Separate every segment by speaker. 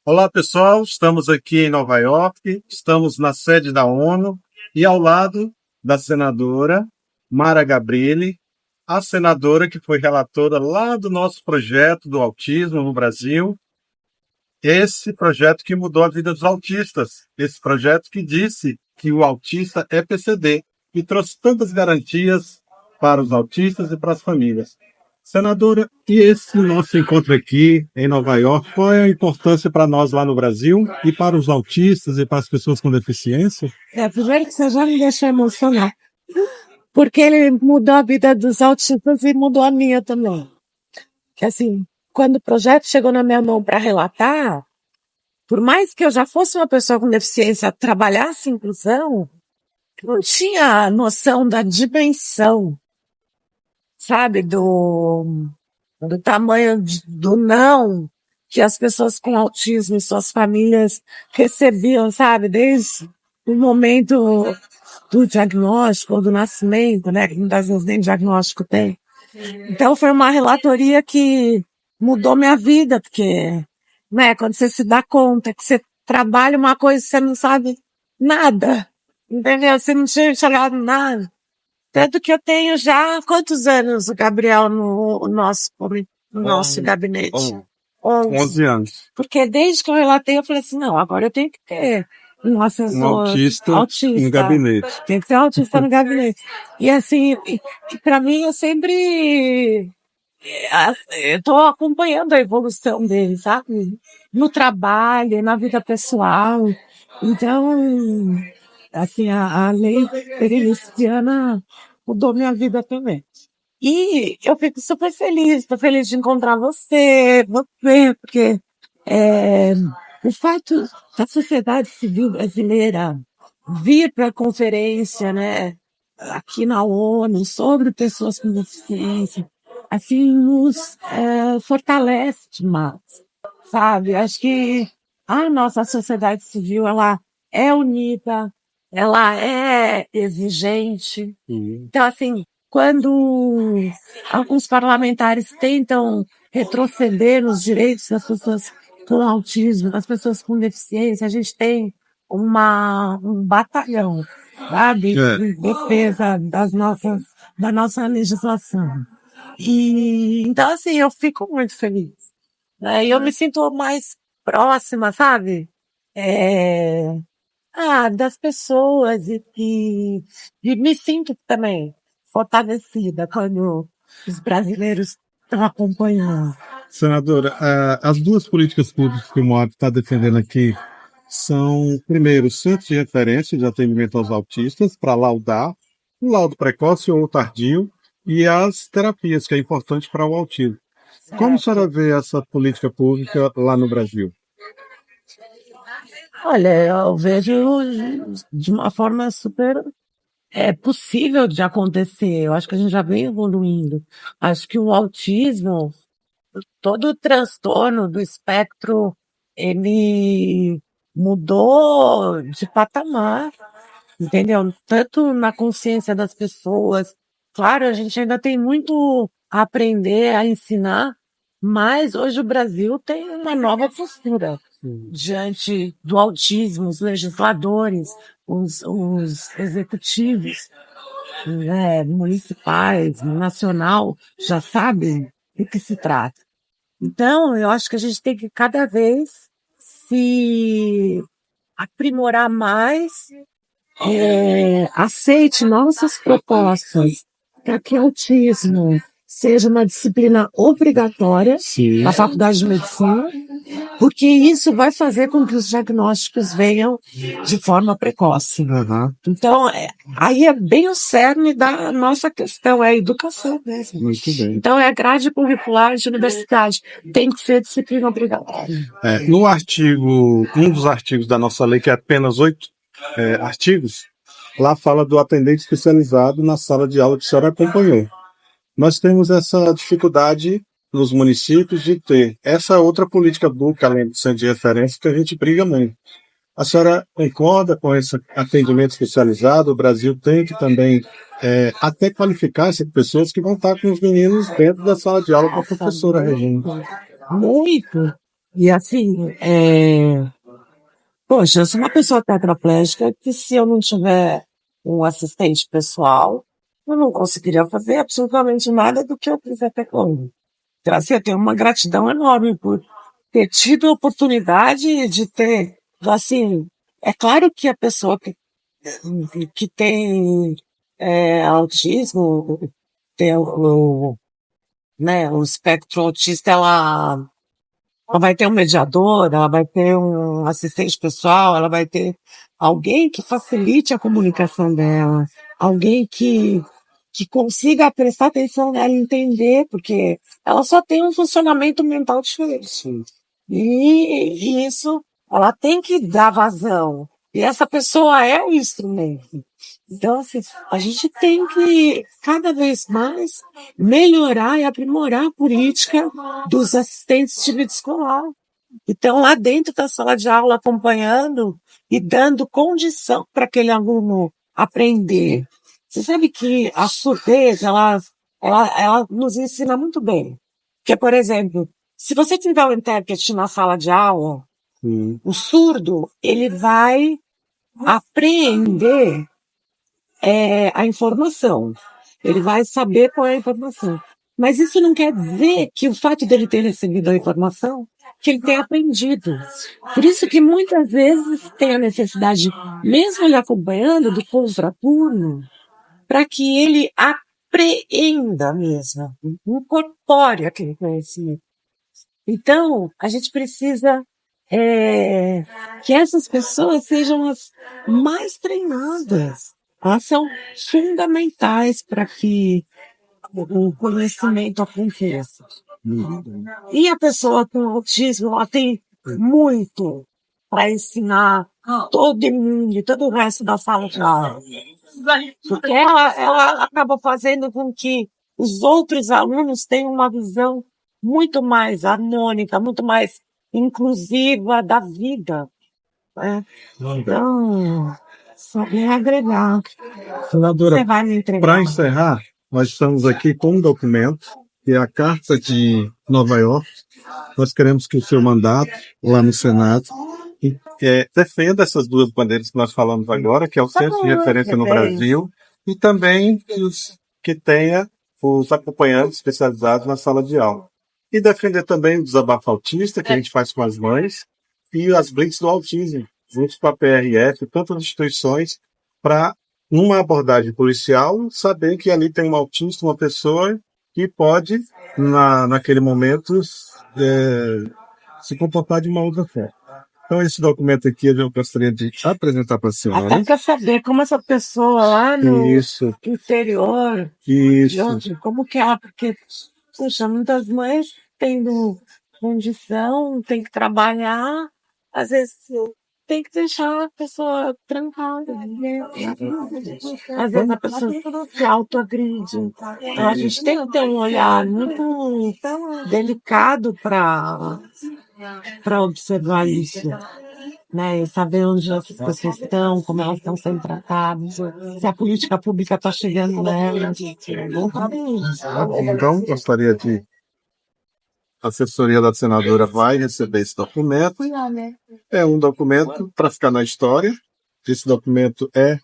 Speaker 1: Olá, pessoal. Estamos aqui em Nova York, estamos na sede da ONU e ao lado da senadora Mara Gabrilli, a senadora que foi relatora lá do nosso projeto do autismo no Brasil, esse projeto que mudou a vida dos autistas, esse projeto que disse que o autista é PCD e trouxe tantas garantias para os autistas e para as famílias. Senadora, e esse nosso encontro aqui em Nova York, qual é a importância para nós lá no Brasil e para os autistas e para as pessoas com deficiência?
Speaker 2: Primeiro que você já me deixou emocionar, porque ele mudou a vida dos autistas e mudou a minha também. Que assim, quando o projeto chegou na minha mão para relatar, por mais que eu já fosse uma pessoa com deficiência, trabalhasse inclusão, eu não tinha noção da dimensão, sabe, do tamanho do não que as pessoas com autismo e suas famílias recebiam, sabe, desde o momento do diagnóstico ou do nascimento, né, que muitas vezes nem diagnóstico tem. Então foi uma relatoria que mudou minha vida, porque, né, quando você se dá conta que você trabalha uma coisa que você não sabe nada, entendeu? Você não tinha enxergado nada. Tanto que eu tenho já quantos anos o Gabriel no nosso gabinete?
Speaker 1: 11 anos.
Speaker 2: Porque desde que eu relatei, eu falei assim, não, agora eu tenho que ter um assessor
Speaker 1: autista no gabinete.
Speaker 2: Tem que ter um autista no gabinete. E assim, para mim, eu sempre eu tô acompanhando a evolução dele, sabe? No trabalho, na vida pessoal. Então, assim, a lei perenniana mudou minha vida também. E eu fico super feliz, tô feliz de encontrar você, porque o fato da sociedade civil brasileira vir para a conferência, né, aqui na ONU sobre pessoas com deficiência, assim, nos fortalece demais, sabe? Acho que a nossa sociedade civil, ela é unida, ela é exigente. Então, assim, quando alguns parlamentares tentam retroceder nos direitos das pessoas com autismo, das pessoas com deficiência, a gente tem um batalhão, sabe? Em defesa da nossa legislação. E, então, assim, eu fico muito feliz, né? E eu me sinto mais próxima, sabe? Das pessoas e me sinto também fortalecida quando os brasileiros estão acompanhando.
Speaker 1: Senadora, as duas políticas públicas que o MOAB está defendendo aqui são, primeiro, centros de referência de atendimento aos autistas, para laudar o laudo precoce ou tardio, e as terapias, que é importante para o autismo. Como a senhora vê essa política pública lá no Brasil?
Speaker 2: Olha, eu vejo de uma forma super possível de acontecer. Eu acho que a gente já vem evoluindo. Acho que o autismo, todo o transtorno do espectro, ele mudou de patamar, entendeu? Tanto na consciência das pessoas. Claro, a gente ainda tem muito a aprender, a ensinar, mas hoje o Brasil tem uma nova postura diante do autismo, os legisladores, os executivos, né, municipais, nacional, já sabem do que se trata. Então, eu acho que a gente tem que cada vez se aprimorar mais, aceite nossas propostas para que o autismo seja uma disciplina obrigatória na faculdade de medicina, porque isso vai fazer com que os diagnósticos venham de forma precoce. Então, aí é bem o cerne da nossa questão, é a educação mesmo.
Speaker 1: Muito bem.
Speaker 2: Então, é a grade curricular de universidade. Tem que ser disciplina obrigatória.
Speaker 1: No artigo, um dos artigos da nossa lei, que é apenas 8 artigos, lá fala do atendente especializado na sala de aula que a senhora acompanhou. Nós temos essa dificuldade nos municípios de ter essa outra política pública, além do centro de referência, que a gente briga muito. A senhora concorda com esse atendimento especializado? O Brasil tem que também até qualificar essas pessoas que vão estar com os meninos dentro da sala de aula com a professora Regina.
Speaker 2: Muito. E assim, poxa, eu sou uma pessoa tetraplégica que se eu não tiver um assistente pessoal, eu não conseguiria fazer absolutamente nada do que eu fiz até hoje. Então, assim, eu tenho uma gratidão enorme por ter tido a oportunidade de ter, assim, é claro que a pessoa que tem autismo, tem né, o espectro autista, ela vai ter um mediador, ela vai ter um assistente pessoal, ela vai ter alguém que facilite a comunicação dela, alguém que consiga prestar atenção nela e entender, porque ela só tem um funcionamento mental diferente. E isso, ela tem que dar vazão. E essa pessoa é o instrumento. Então, assim, a gente tem que cada vez mais melhorar e aprimorar a política dos assistentes de vida escolar. Então, lá dentro da sala de aula, acompanhando e dando condição para aquele aluno aprender. Você sabe que a surdez, ela nos ensina muito bem. Porque, por exemplo, se você tiver um intérprete na sala de aula, o surdo, ele vai apreender a informação. Ele vai saber qual é a informação. Mas isso não quer dizer que o fato dele ter recebido a informação, que ele tenha aprendido. Por isso que muitas vezes tem a necessidade, mesmo ele acompanhando, do contraturno, para que ele apreenda mesmo, incorpore aquele conhecimento. Então, a gente precisa que essas pessoas sejam as mais treinadas. Elas são fundamentais para que o conhecimento aconteça. E a pessoa com autismo, ela tem muito para ensinar todo mundo, todo o resto da sala de aula. Porque ela acaba fazendo com que os outros alunos tenham uma visão muito mais harmônica, muito mais inclusiva da vida. Né? Então, só vem agregar.
Speaker 1: Senadora,
Speaker 2: Você vai me entregar.
Speaker 1: para encerrar, nós estamos aqui com um documento, que é a Carta de Nova York. Nós queremos que o seu mandato, lá no Senado, defenda essas duas bandeiras que nós falamos agora, que é o centro de referência no Brasil, e também que tenha os acompanhantes especializados na sala de aula. E defender também o desabafo autista, que a gente faz com as mães, e as blitz do autismo, junto com a PRF, tantas instituições, para, numa abordagem policial, saber que ali tem um autista, uma pessoa que pode, naquele momento, se comportar de uma outra forma. Então, esse documento aqui eu gostaria de apresentar para a senhora.
Speaker 2: Até para saber como essa pessoa lá no interior, como que ela, porque, poxa, muitas mães tendo condição, tem que trabalhar, às vezes tem que deixar a pessoa trancada. Né? Às vezes a pessoa se autoagride. Então, a gente tem que ter um olhar muito delicado para observar isso. Né, e saber onde as pessoas estão, como elas estão sendo tratadas, se a política pública está chegando nelas.
Speaker 1: Então, gostaria de... A assessoria da senadora vai receber esse documento. É um documento para ficar na história. Esse documento é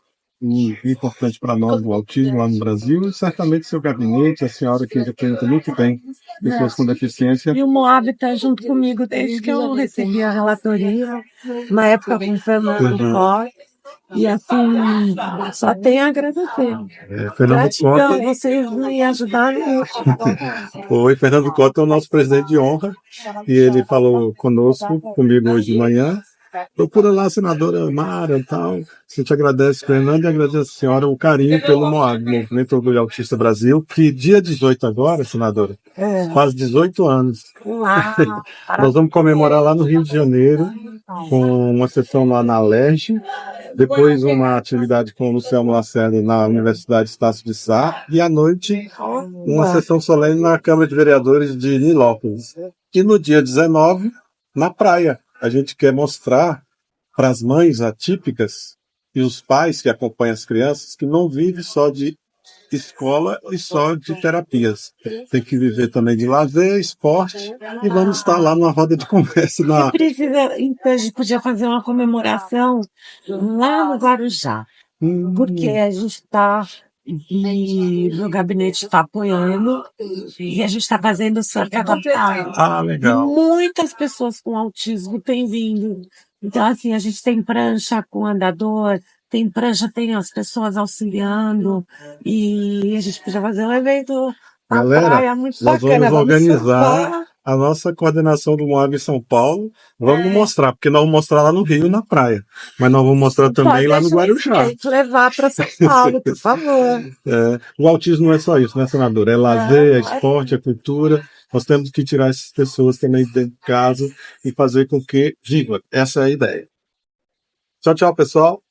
Speaker 1: importante para nós do autismo lá no Brasil, e certamente seu gabinete, a senhora que representa muito bem pessoas com deficiência.
Speaker 2: E o Moab está junto comigo desde que eu recebi a relatoria, na época com o Fernando Cota. E assim, só tenho a agradecer.
Speaker 1: Fernando Cota.
Speaker 2: Vocês me ajudaram.
Speaker 1: Oi, Fernando Cota é o nosso presidente de honra, e ele falou comigo hoje de manhã. Procura lá a senadora Mara e tal. A gente agradece, Fernando, e agradece a senhora o carinho pelo MOAB, Movimento Orgulho Autista Brasil, que dia 18 agora, senadora, faz 18 anos. Nós vamos comemorar lá no Rio de Janeiro, com uma sessão lá na Alerj, depois uma atividade com o Luciano Lacerda na Universidade Estácio de Sá, e à noite uma sessão solene na Câmara de Vereadores de Nilópolis. E no dia 19, na praia. A gente quer mostrar para as mães atípicas e os pais que acompanham as crianças que não vive só de escola e só de terapias. Tem que viver também de lazer, esporte, e vamos estar lá numa roda de conversa.
Speaker 2: Se precisa, então a gente podia fazer uma comemoração lá no Guarujá, porque a gente está, e meu gabinete está apoiando, e a gente está fazendo Santa Catarina.
Speaker 1: Ah, legal.
Speaker 2: Muitas pessoas com autismo têm vindo. Então, assim, a gente tem prancha com andador, tem prancha, tem as pessoas auxiliando, e a gente podia fazer um evento na
Speaker 1: Galera,
Speaker 2: praia muito
Speaker 1: nós
Speaker 2: bacana.
Speaker 1: vamos organizar
Speaker 2: surfar.
Speaker 1: a nossa coordenação do Moab em São Paulo. Vamos mostrar, porque nós vamos mostrar lá no Rio, na praia. Mas nós vamos mostrar também lá no Guarujá.
Speaker 2: Tem que levar para São Paulo, por favor.
Speaker 1: O autismo não é só isso, né, senadora? É lazer, é esporte, é cultura. Nós temos que tirar essas pessoas também de dentro de casa e fazer com que viva. Essa é a ideia. Tchau, tchau, pessoal.